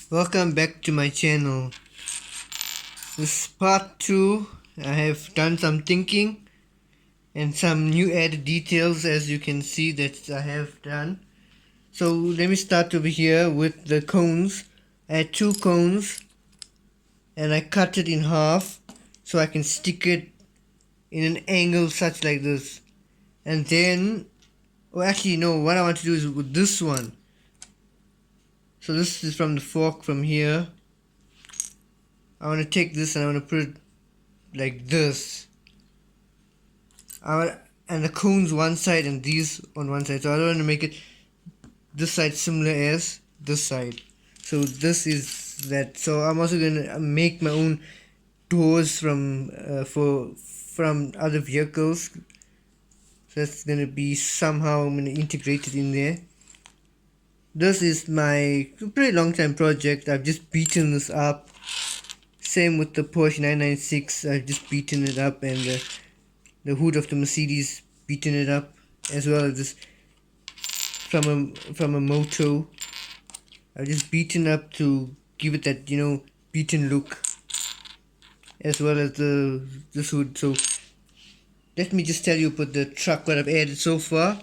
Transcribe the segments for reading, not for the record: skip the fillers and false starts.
Welcome back to my channel. This is part 2. I have done some thinking and some new added details, as you can see that I have done. So let me start over here with the cones. I had 2 cones and I cut it in half so I can stick it in an angle such like this. And then, actually no, what I want to do is with this one. So this is from the fork from here. I want to take this and I want to put it like this. And the cones one side and these on one side. So I don't want to make it this side similar as this side. So this is that. So I'm also gonna make my own doors from other vehicles. So that's gonna be somehow I'm gonna integrate it in there. This is my pretty long time project. I've just beaten this up. Same with the Porsche 996. I've just beaten it up, and the hood of the Mercedes beaten it up, as well as this from a moto. I've just beaten up to give it that beaten look, as well as this hood. So let me just tell you about the truck what I've added so far.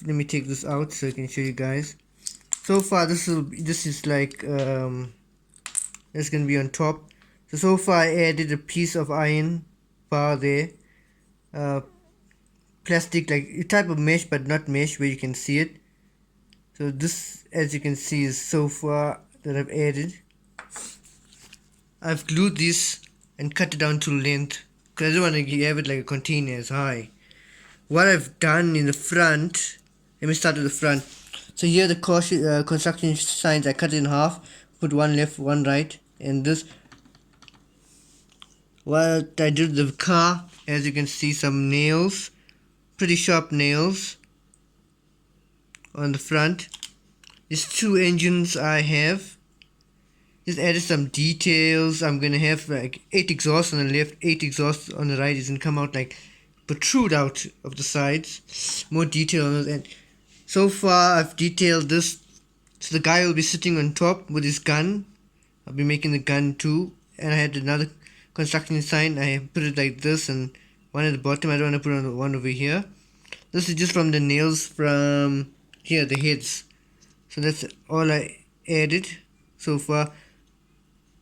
Let me take this out so I can show you guys. So far this is like that's gonna be on top. So far I added a piece of iron bar there, plastic, like a type of mesh but not mesh, where you can see it. So this, as you can see, is so far that I've added. I've glued this and cut it down to length because I don't want to have it like a container as high. What I've done in the front, let me start with the front. So here the construction signs, I cut it in half, put one left, one right, and this. What I did with the car, as you can see, some nails, pretty sharp nails on the front. These 2 engines I have. Just added some details. I'm gonna have like 8 exhausts on the left, 8 exhausts on the right. It's gonna come out like protrude out of the sides. More detail on those. And so far I've detailed this. So the guy will be sitting on top with his gun. I'll be making the gun too. And I had another construction sign. I put it like this, and one at the bottom. I don't want to put on one over here. This is just from the nails from here, the heads. So that's all I added so far.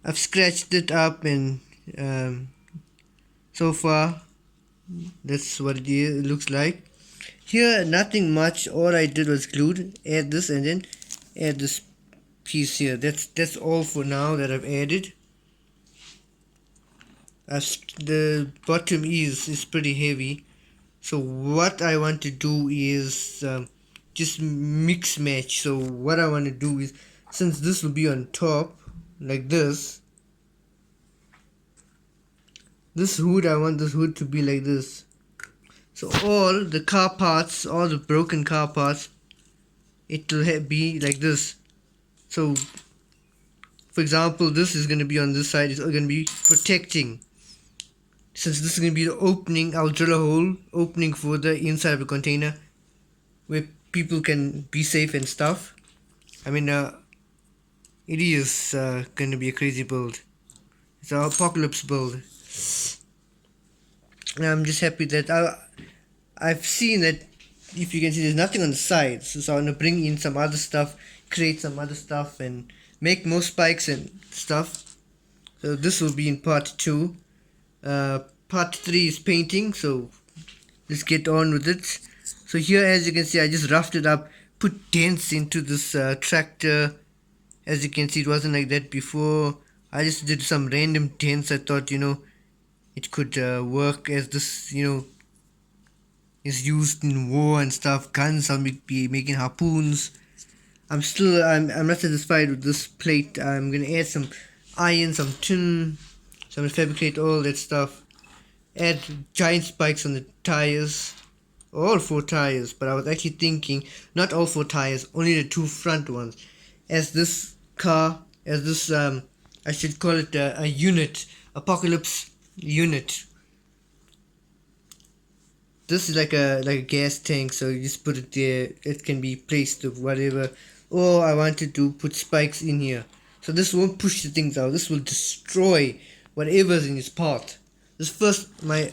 I've scratched it up, and so far that's what it looks like. Here nothing much. All I did was glued, add this, and then add this piece here. That's all for now that I've added. The bottom is pretty heavy, so what I want to do is just mix match. So what I want to do is, since this will be on top like this hood, I want this hood to be like this. So all the car parts, all the broken car parts, it will be like this. So for example, this is going to be on this side. It's going to be protecting. Since this is going to be the opening, I'll drill a hole opening for the inside of the container where people can be safe and stuff. I mean, it is going to be a crazy build. It's an apocalypse build. And I'm just happy that I've seen that, if you can see, there's nothing on the sides. So I'm going to bring in some other stuff, create some other stuff, and make more spikes and stuff. So this will be in part 2. Part 3 is painting, so let's get on with it. So here, as you can see, I just roughed it up, put dents into this tractor. As you can see, it wasn't like that before. I just did some random dents. I thought, it could work, as this, is used in war and stuff. Guns, I'll be making harpoons. I'm not satisfied with this plate. I'm gonna add some iron, some tin. So I'm gonna fabricate all that stuff. Add giant spikes on the tires, all 4 tires. But I was actually thinking not all 4 tires, only the 2 front ones. As this car, I should call it a unit, apocalypse unit. This is like a gas tank, so you just put it there. It can be placed to whatever. or I wanted to put spikes in here. So this won't push the things out. This will destroy whatever's in its path. This first my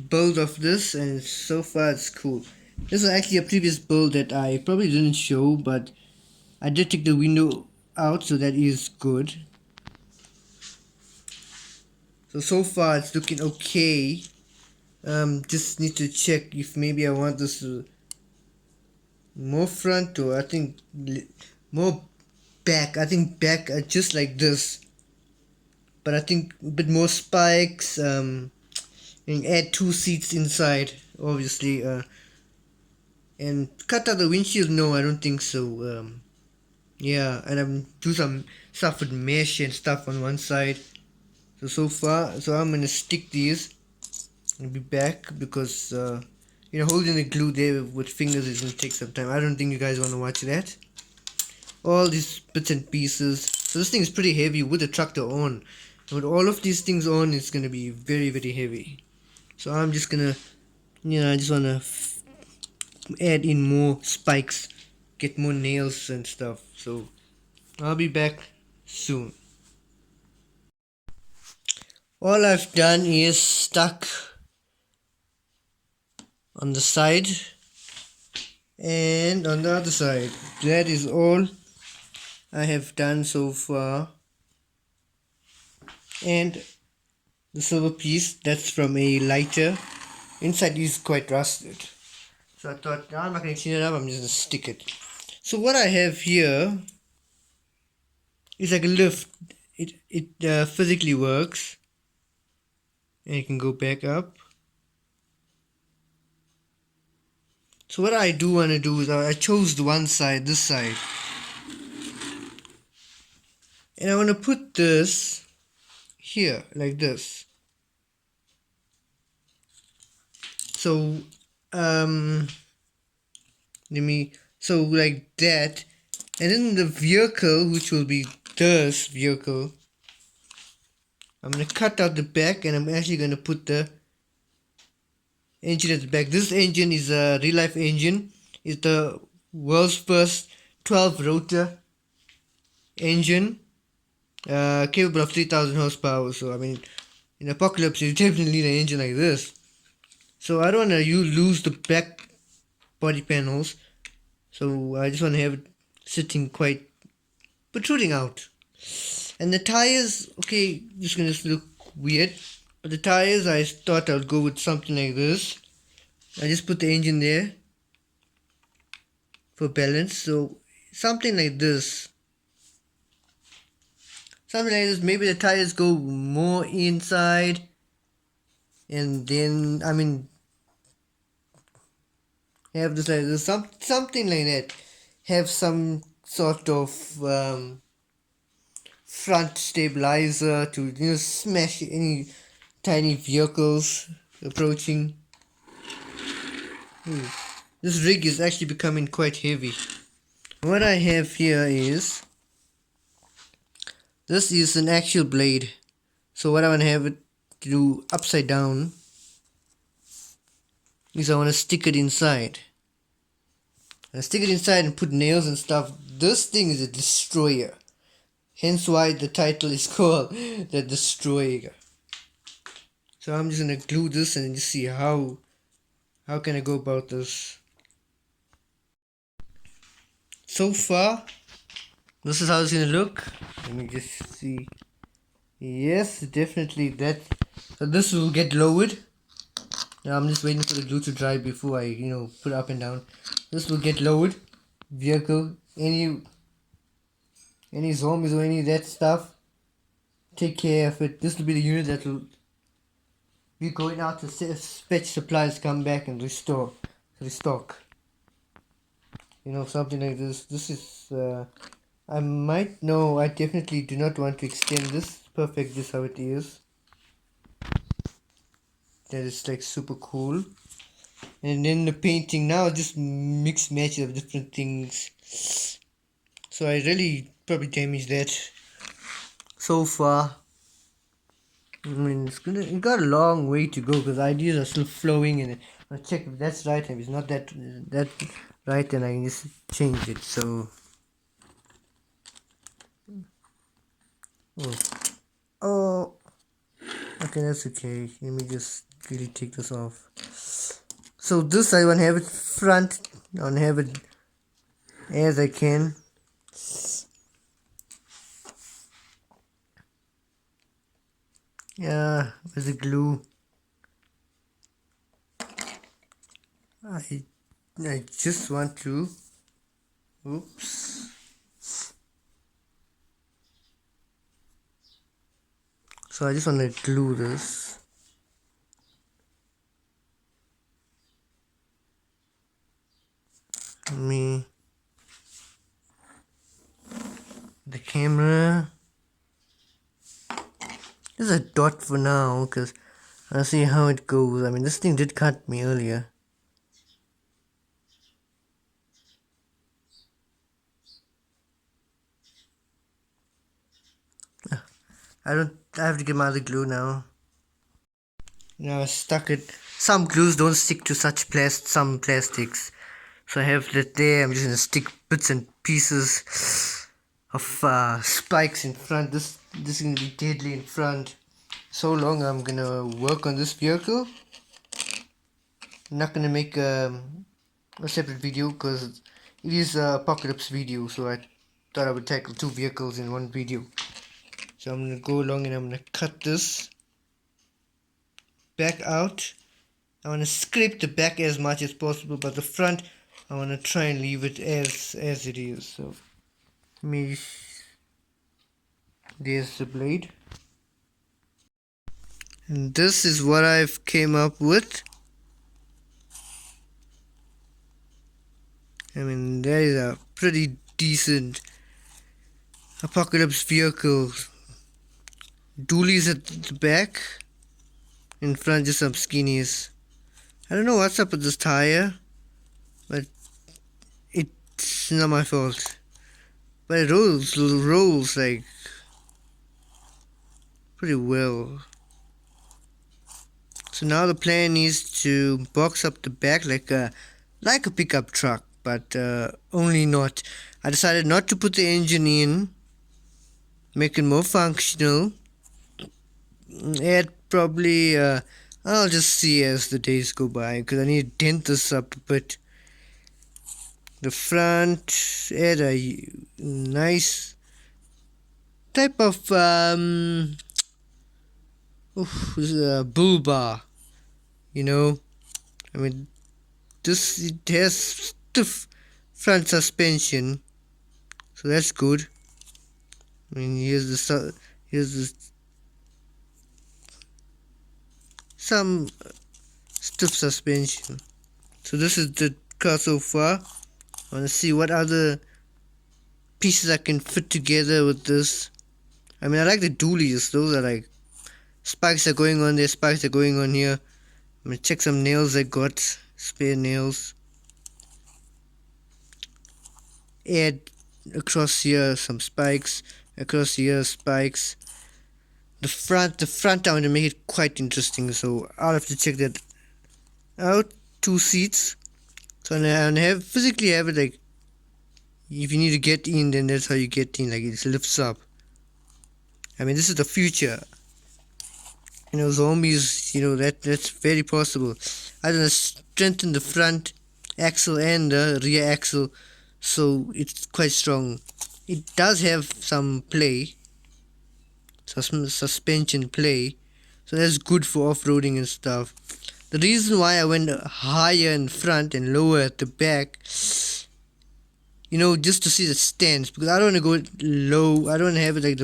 build of this, and so far it's cool. This is actually a previous build that I probably didn't show, but I did take the window out, so that is good. So far it's looking okay. Just need to check if maybe I want this more front, or I think more back. I think back just like this, but I think a bit more spikes. And add 2 seats inside, obviously. And cut out the windshield. No, I don't think so. Yeah, and I'm do some stuff with mesh and stuff on one side. So far, so I'm gonna stick these and be back, because holding the glue there with fingers is gonna take some time. I don't think you guys want to watch that. All these bits and pieces. So this thing is pretty heavy with the tractor on. With all of these things on, it's gonna be very, very heavy. So I'm just gonna, I just wanna add in more spikes, get more nails and stuff. So I'll be back soon. All I've done is stuck on the side and on the other side. That is all I have done so far. And the silver piece, that's from a lighter. Inside is quite rusted. So I thought, I'm not going to clean it up, I'm just going to stick it. So what I have here is like a lift. It physically works. And you can go back up. So what I do want to do is I chose the one side, this side. And I want to put this here, like this. So, so like that. And then the vehicle, which will be this vehicle, I'm going to cut out the back, and I'm actually going to put the engine at the back. This engine is a real life engine. It's the world's first 12 rotor engine, capable of 3000 horsepower. So I mean, in apocalypse you definitely need an engine like this. So I don't want to lose the back body panels, so I just want to have it sitting quite protruding out. And the tires, okay, just gonna look weird, but the tires, I thought I'll go with something like this. I just put the engine there for balance, so something like this. Something like this. Maybe the tires go more inside, and then have this like this, something like that. Have some sort of front stabilizer to smash any tiny vehicles approaching. This rig is actually becoming quite heavy. What I have here is, this is an actual blade. So what I want to have it do upside down is I want to stick it inside. I stick it inside and put nails and stuff. This thing is a destroyer. Hence why the title is called The Destroyer. So I'm just going to glue this and just see how can I go about this. So far, this is how it's going to look. Let me just see. Yes, definitely that. So this will get lowered. Now I'm just waiting for the glue to dry before I, put it up and down. This will get lowered. Vehicle, any zombies or any of that stuff, take care of it. This will be the unit that will be going out to fetch supplies, come back and restock. Something like this. This is, I definitely do not want to extend this. Perfect, just how it is. That is like super cool. And then the painting now, just mix match of different things. So I really probably damaged that so far. It got a long way to go, because ideas are still flowing, and I'll check if that's right, if it's not that right, and I can just change it. So oh, okay, that's okay. Let me just really take this off. So this I want to have it front. I want to have it as I can. Yeah, where's the glue? I just want to. Oops. So I just want to glue this. Me. The camera. There's a dot for now because I'll see how it goes. I mean, this thing did cut me earlier. I have to get my other glue now. Now I stuck it. Some glues don't stick to some plastics. So I have that there. I'm just gonna stick bits and pieces of spikes in front. This is gonna be deadly in front. So long I'm gonna work on this vehicle. I'm not gonna make a separate video because it is a apocalypse video. So I thought I would tackle two vehicles in one video. So I'm gonna go along and I'm gonna cut this back out. I want to scrape the back as much as possible, but the front I want to try and leave it as it is. So there's the blade, and this is what I've came up with. I mean, that is a pretty decent apocalypse vehicle. Dualies at the back, in front just some skinnies. I don't know what's up with this tire, but it's not my fault. But it rolls like pretty well. So now the plan is to box up the back like a pickup truck, but only not. I decided not to put the engine in, make it more functional. Add probably I'll just see as the days go by because I need to dent this up a bit. The front, add a nice type of bull bar, you know. I mean, it has stiff front suspension, so that's good. I mean, here's some stiff suspension. So this is the car so far. I want to see what other pieces I can fit together with this. I mean, I like the dualies. Those are like spikes are going on there, spikes are going on here. I'm gonna check some nails I got, spare nails. Add across here some spikes, across here spikes. The front I want to make it quite interesting, so I'll have to check that out. 2 seats. So I physically have it like, if you need to get in, then that's how you get in, like it lifts up. I mean, this is the future. You know, zombies, you know, that's very possible. I'm gonna strengthen the front axle and the rear axle so it's quite strong. It does have some play, suspension play, so that's good for off-roading and stuff. The reason why I went higher in front and lower at the back, you know, just to see the stance, because I don't want to go low. I don't have it like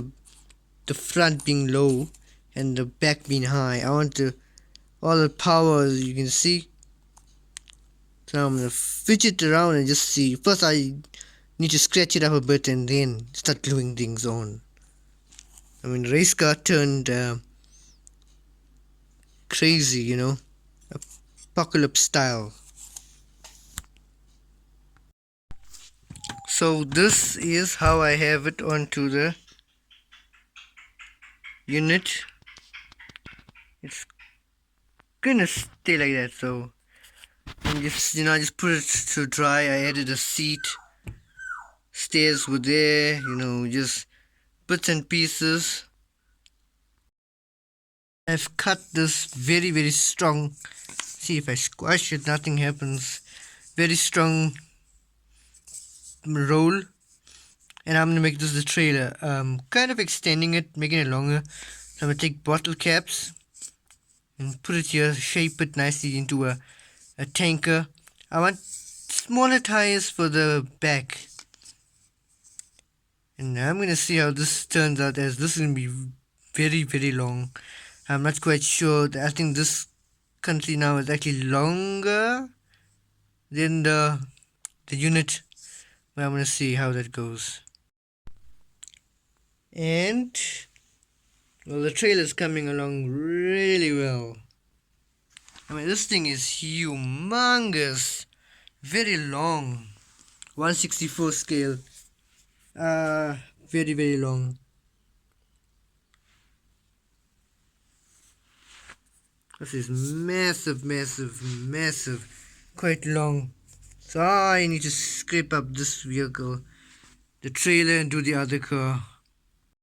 the front being low and the back being high. I want all the power, as you can see. So now I'm gonna fidget around and just see. First I need to scratch it up a bit and then start gluing things on. I mean, race car turned crazy, you know, apocalypse style. So this is how I have it onto the unit. It's gonna stay like that, so And just, I just put it to dry. I added a seat. Stairs were there, just bits and pieces. I've cut this very, very strong. See, if I squash it, nothing happens. Very strong roll. And I'm gonna make this the trailer. Kind of extending it, making it longer. So I'm gonna take bottle caps and put it here, shape it nicely into a tanker. I want smaller tires for the back. And I'm gonna see how this turns out, as this is gonna be very, very long. I'm not quite sure. I think this country now is actually longer than the unit. But I'm gonna see how that goes. And well, the trailer's coming along really well. I mean, this thing is humongous, very long, 1/64 scale. Very, very long. This is massive, massive, massive, quite long. So I need to scrape up this vehicle, the trailer, and do the other car.